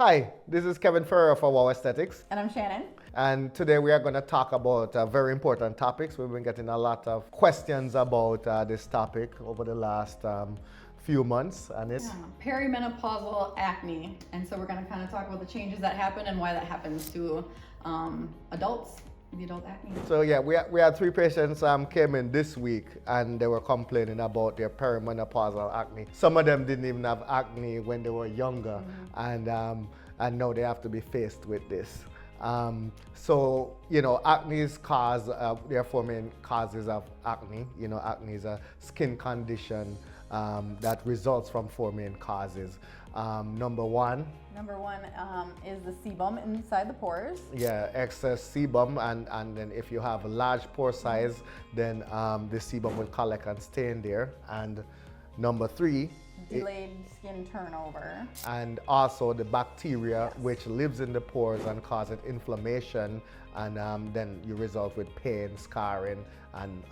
Hi, this is Kevin Ferrer for WHOW Aesthetics. And I'm Shannon. And today we are going to talk about very important topics. We've been getting a lot of questions about this topic over the last few months. And it's Perimenopausal acne. And so we're going to kind of talk about the changes that happen and why that happens to adults, the adult acne. So yeah, we had three patients came in this week and they were complaining about their perimenopausal acne. Some of them didn't even have acne when they were younger, and now they have to be faced with this. So, acne is there are four main causes of acne. Acne is a skin condition that results from four main causes. Number one Is the sebum inside the pores. Yeah, excess sebum, and then if you have a large pore size, then the sebum will collect and stay in there. And number three, Delayed skin turnover. and also the bacteria which lives in the pores and causes inflammation, and then you result with pain, scarring, and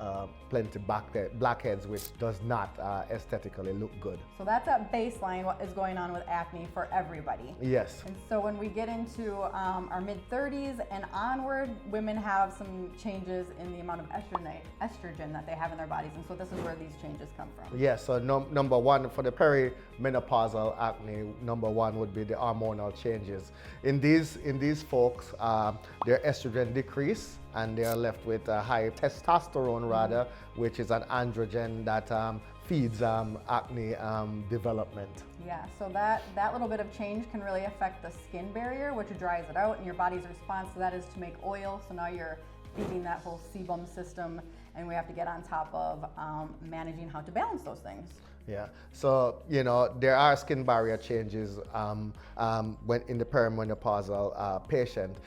plenty blackheads, which does not aesthetically look good. So that's at baseline what is going on with acne for everybody. Yes. And so when we get into our mid-30s and onward, women have some changes in the amount of estrogen that they have in their bodies. And so this is where these changes come from. Yes, so number one for the perimenopausal acne, number one would be the hormonal changes. In these folks, their estrogen decrease and they are left with a high testosterone rather, which is an androgen that feeds acne development. Yeah, so that little bit of change can really affect the skin barrier, which dries it out, and your body's response to that is to make oil. So now you're feeding that whole sebum system, and we have to get on top of managing how to balance those things. Yeah, so there are skin barrier changes when in the perimenopausal patient.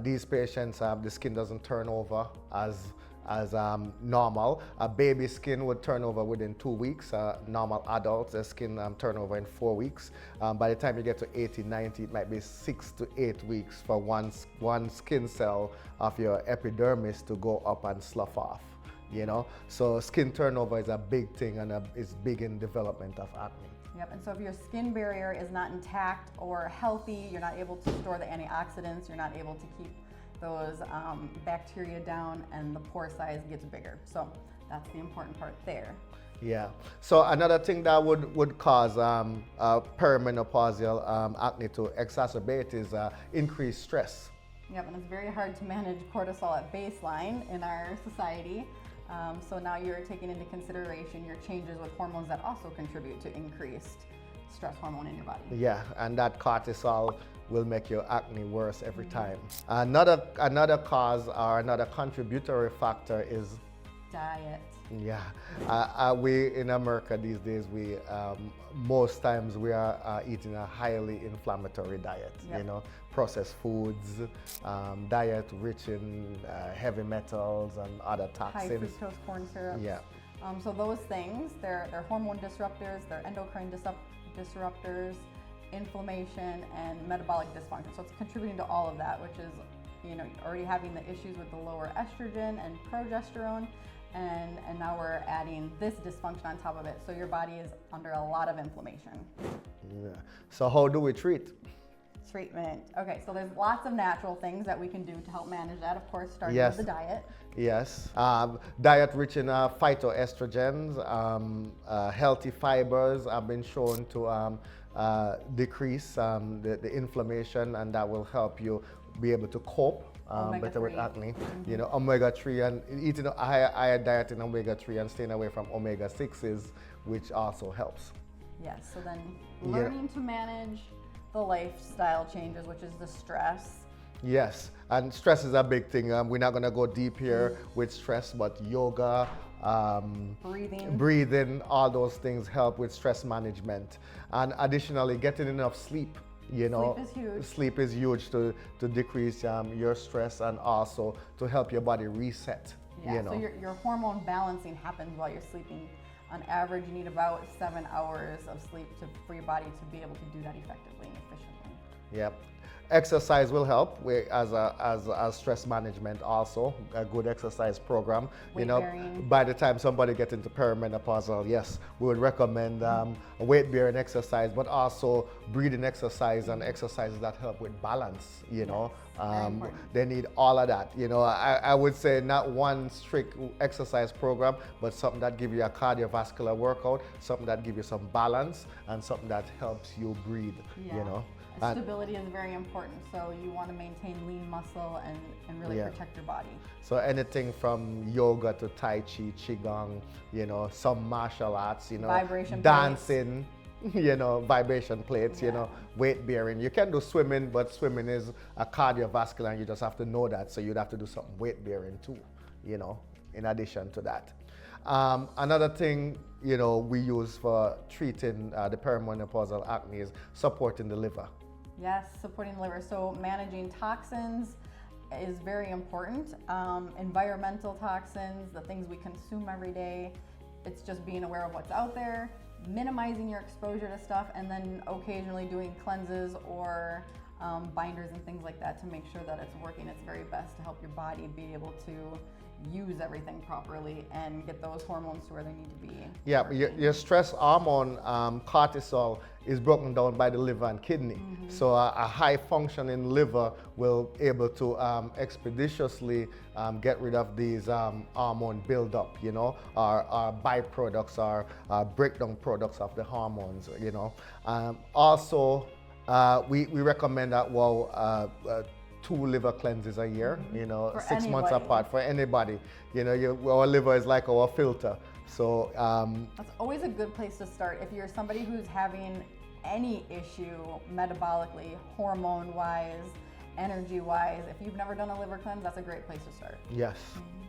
These patients, the skin doesn't turn over as normal. A baby skin would turn over within 2 weeks. Normal adults, their skin turn over in 4 weeks. By the time you get to 80, 90, it might be 6 to 8 weeks for one skin cell of your epidermis to go up and slough off. So skin turnover is a big thing, and it's big in development of acne. Yep, and so if your skin barrier is not intact or healthy, you're not able to store the antioxidants, you're not able to keep those bacteria down, and the pore size gets bigger. So that's the important part there. Yeah. So another thing that would cause perimenopausal acne to exacerbate is increased stress. Yep, and it's very hard to manage cortisol at baseline in our society. So now you're taking into consideration your changes with hormones that also contribute to increased stress hormone in your body. Yeah, and that cortisol will make your acne worse every time. Another cause or another contributory factor is diet. Yeah, we in America these days, most times we are eating a highly inflammatory diet. Yep. Processed foods, diet rich in heavy metals and other toxins. High fructose corn syrup. Yeah. So those things, they're hormone disruptors, they're endocrine disruptors, inflammation, and metabolic dysfunction. So it's contributing to all of that, which is, already having the issues with the lower estrogen and progesterone, and now we're adding this dysfunction on top of it. So your body is under a lot of inflammation. Yeah. So how do we treat? Treatment. Okay, so there's lots of natural things that we can do to help manage that, of course, starting Yes. with the diet. Yes. Diet rich in phytoestrogens, healthy fibers have been shown to decrease the inflammation, and that will help you be able to cope better with acne. Omega-3, and eating a higher diet in omega-3 and staying away from omega-6s, which also helps. Yes, so then learning to manage the lifestyle changes, which is the stress. Yes, and stress is a big thing. We're not going to go deep here with stress, but yoga, breathing, all those things help with stress management. And additionally, getting enough sleep. Sleep is huge. Sleep is huge to decrease your stress and also to help your body reset. Yeah, so your hormone balancing happens while you're sleeping. On average, you need about 7 hours of sleep for your body to be able to do that effectively and efficiently. Yep. Exercise will help as stress management also, a good exercise program. Weight bearing. By the time somebody gets into perimenopausal, yes, we would recommend weight bearing exercise, but also breathing exercise and exercises that help with balance, they need all of that. I would say not one strict exercise program, but something that gives you a cardiovascular workout, something that gives you some balance, and something that helps you breathe, Stability is very important, so you want to maintain lean muscle and really protect your body. So anything from yoga to Tai Chi, Qigong, some martial arts, Vibration dancing, vibration plates, Yeah. Weight bearing. You can do swimming, but swimming is a cardiovascular and you just have to know that. So you'd have to do something weight bearing too, in addition to that. Another thing, we use for treating the perimenopausal acne is supporting the liver. Yes, supporting the liver. So managing toxins is very important. Environmental toxins, the things we consume every day. It's just being aware of what's out there, minimizing your exposure to stuff, and then occasionally doing cleanses or binders and things like that to make sure that it's working its very best to help your body be able to use everything properly and get those hormones to where they need to be. Yeah, your stress hormone, cortisol, is broken down by the liver and kidney. So a high functioning liver will able to expeditiously get rid of these hormone buildup, or byproducts or breakdown products of the hormones, Also, we recommend that WHOW 2 liver cleanses a year, For 6 months anybody. apart for anybody. Our liver is like our filter. So That's always a good place to start. If you're somebody who's having any issue metabolically, hormone-wise, energy-wise, if you've never done a liver cleanse, that's a great place to start. yes,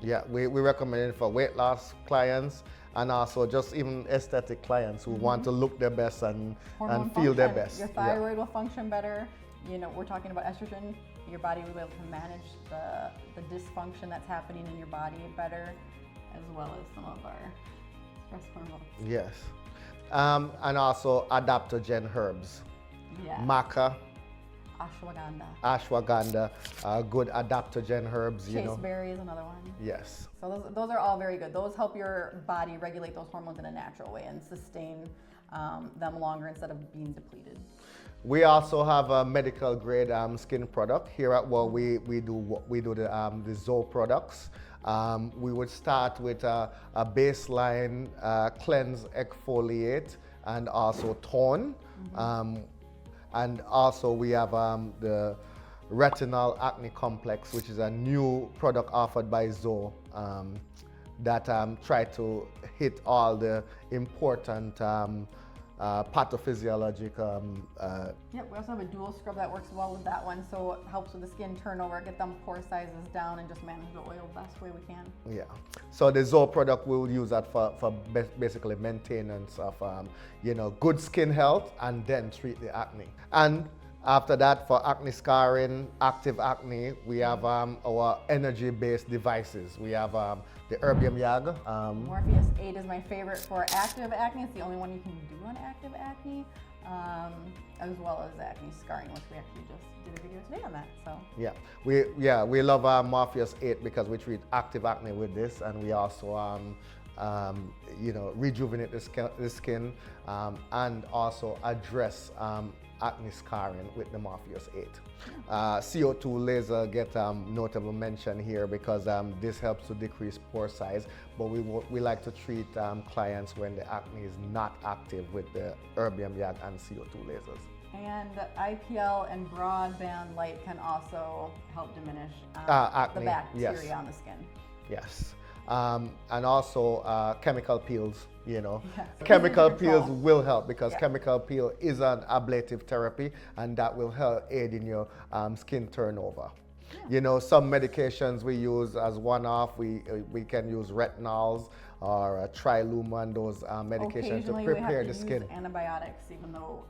yeah, we recommend it for weight loss clients and also just even aesthetic clients who want to look their best and feel their function. best. Your thyroid will function better. We're talking about estrogen. Your body will be able to manage the dysfunction that's happening in your body better, as well as some of our stress hormones. Yes. And also adaptogen herbs. Yeah. Maca, Ashwagandha. ashwagandha, good adaptogen herbs, Chaseberry is another one. Yes. So those are all very good. Those help your body regulate those hormones in a natural way and sustain them longer instead of being depleted. We also have a medical grade skin product here at WHOW. We do the ZO products. We would start with a baseline cleanse, exfoliate, and also tone. And also we have the retinol acne complex, which is a new product offered by ZO that try to hit all the important pathophysiologic. We also have a dual scrub that works well with that one, so it helps with the skin turnover, get them pore sizes down, and just manage the oil the best way we can. Yeah. So the ZO product, we will use that for basically maintenance of good skin health and then treat the acne. And after that, for acne scarring, active acne, we have our energy-based devices. We have the Erbium YAG. Morpheus8 is my favorite for active acne. It's the only one you can do on active acne, as well as acne scarring, which we actually just did a video today on that. So we love Morpheus8 because we treat active acne with this, and we also rejuvenate the skin and also address acne scarring with the Morpheus8. CO2 laser get notable mention here because this helps to decrease pore size, but we like to treat clients when the acne is not active with the Erbium YAG and CO2 lasers. And IPL and broadband light can also help diminish acne, the bacteria yes. on the skin. Yes. And also chemical peels, Yes. Chemical Easy to control. peels will help because Yeah. chemical peel is an ablative therapy and that will help aid in your skin turnover. Yeah. Some medications we use as one-off, we can use retinols or Triluma, those medications to Occasionally prepare we have the to skin. use antibiotics, even though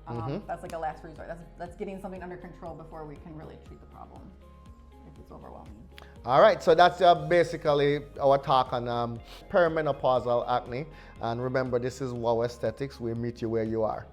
that's like a last resort. That's getting something under control before we can really treat the problem if it's overwhelming. All right, so that's basically our talk on perimenopausal acne. And remember, this is WHOW Aesthetics. We meet you where you are.